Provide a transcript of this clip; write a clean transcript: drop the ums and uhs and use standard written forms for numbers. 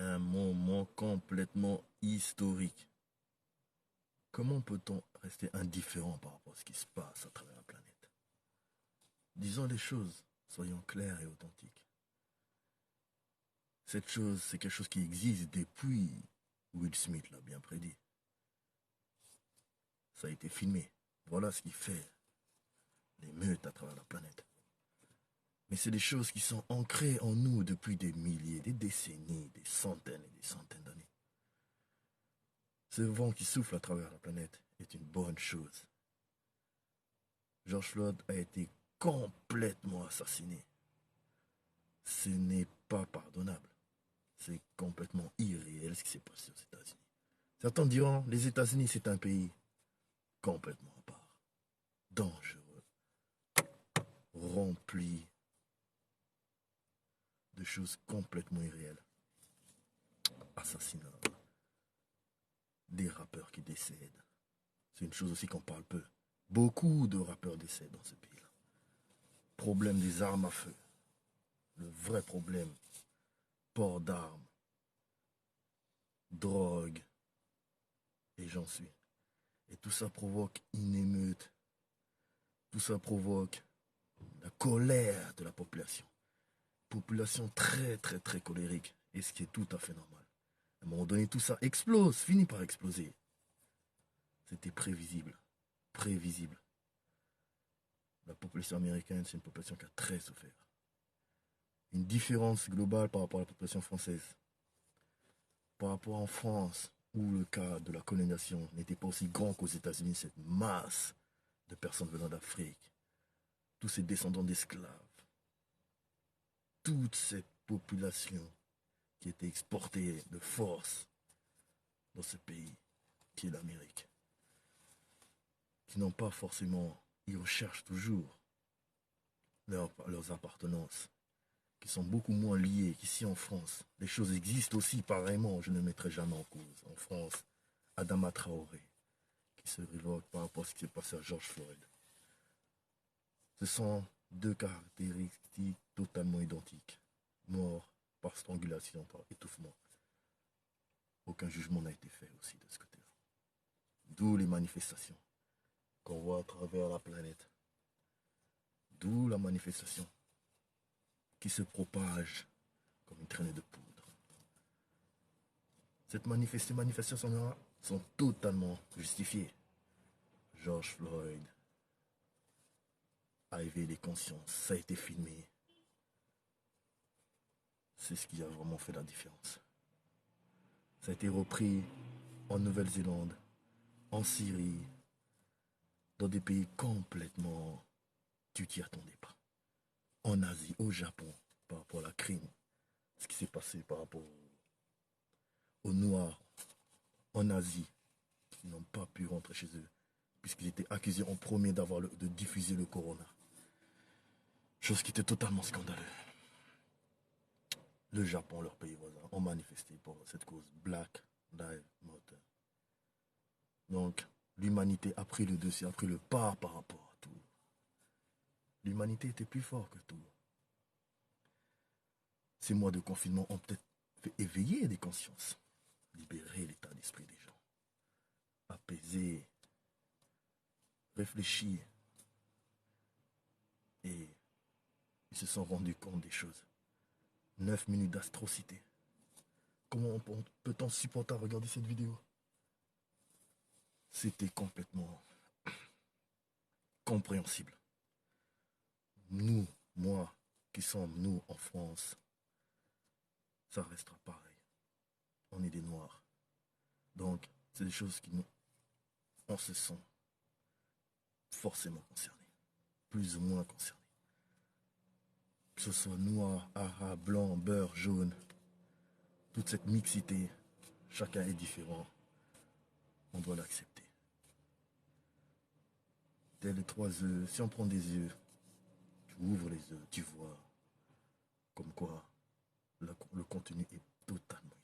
un moment complètement historique. Comment peut-on rester indifférent par rapport à ce qui se passe à travers la planète? Disons les choses, soyons clairs et authentiques. Cette chose, c'est quelque chose qui existe depuis Will Smith l'a bien prédit. Ça a été filmé. Voilà ce qui fait l'émeute à travers la planète. Mais c'est des choses qui sont ancrées en nous depuis des milliers, des décennies, des centaines et des centaines d'années. Ce vent qui souffle à travers la planète est une bonne chose. George Floyd a été complètement assassiné. Ce n'est pas pardonnable. C'est complètement irréel ce qui s'est passé aux États-Unis. Certains diront, les États-Unis, c'est un pays complètement à part, dangereux, rempli de choses complètement irréelles. Assassinat, des rappeurs qui décèdent. C'est une chose aussi qu'on parle peu. Beaucoup de rappeurs décèdent dans ce pays-là. Problème des armes à feu. Le vrai problème. Port d'armes, drogue, et j'en suis. Et tout ça provoque une émeute. Tout ça provoque la colère de la population. Population très très très colérique. Et ce qui est tout à fait normal. À un moment donné, tout ça explose, finit par exploser. C'était prévisible. Prévisible. La population américaine, c'est une population qui a très souffert. Une différence globale par rapport à la population française. Par rapport en France, où le cas de la colonisation n'était pas aussi grand qu'aux États-Unis, cette masse de personnes venant d'Afrique, tous ces descendants d'esclaves, toute cette population qui était exportée de force dans ce pays qui est l'Amérique, qui n'ont pas forcément, ils recherchent toujours leurs appartenances, qui sont beaucoup moins liées qu'ici en France. Les choses existent aussi pareillement, je ne mettrai jamais en cause. En France, Adama Traoré, qui se révolte par rapport à ce qui s'est passé à George Floyd. Ce sont deux caractéristiques totalement identiques. Mort par strangulation, par étouffement. Aucun jugement n'a été fait aussi de ce côté-là. D'où les manifestations qu'on voit à travers la planète. D'où la manifestation qui se propage comme une traînée de poudre. Ces manifestations sont totalement justifiées. George Floyd a éveillé les consciences, ça a été filmé. C'est ce qui a vraiment fait la différence. Ça a été repris en Nouvelle-Zélande, en Syrie, dans des pays complètement tu t'y attendais pas. En Asie, au Japon, par rapport à la crime, ce qui s'est passé par rapport aux Noirs en Asie, qui n'ont pas pu rentrer chez eux, puisqu'ils étaient accusés en premier de diffuser le corona. Chose qui était totalement scandaleuse. Le Japon, leur pays voisin, ont manifesté pour cette cause. Black Lives Matter. Donc, l'humanité a pris le dessus, a pris le pas par rapport à tout. L'humanité était plus fort que tout. Ces mois de confinement ont peut-être fait éveiller des consciences, libérer l'état d'esprit des gens, apaiser, réfléchir. Et ils se sont rendus compte des choses. 9 minutes d'atrocité. Comment peut-on supporter à regarder cette vidéo? C'était complètement compréhensible. Nous, moi, qui sommes nous en France, ça restera pareil. On est des Noirs. Donc, c'est des choses qui nous... On se sent forcément concernés. Plus ou moins concernés. Que ce soit noir, arabe, blanc, beurre, jaune. Toute cette mixité, chacun est différent. On doit l'accepter. Tels les 3 œufs, si on prend des œufs, tu ouvres les œufs, tu vois comme quoi le contenu est totalement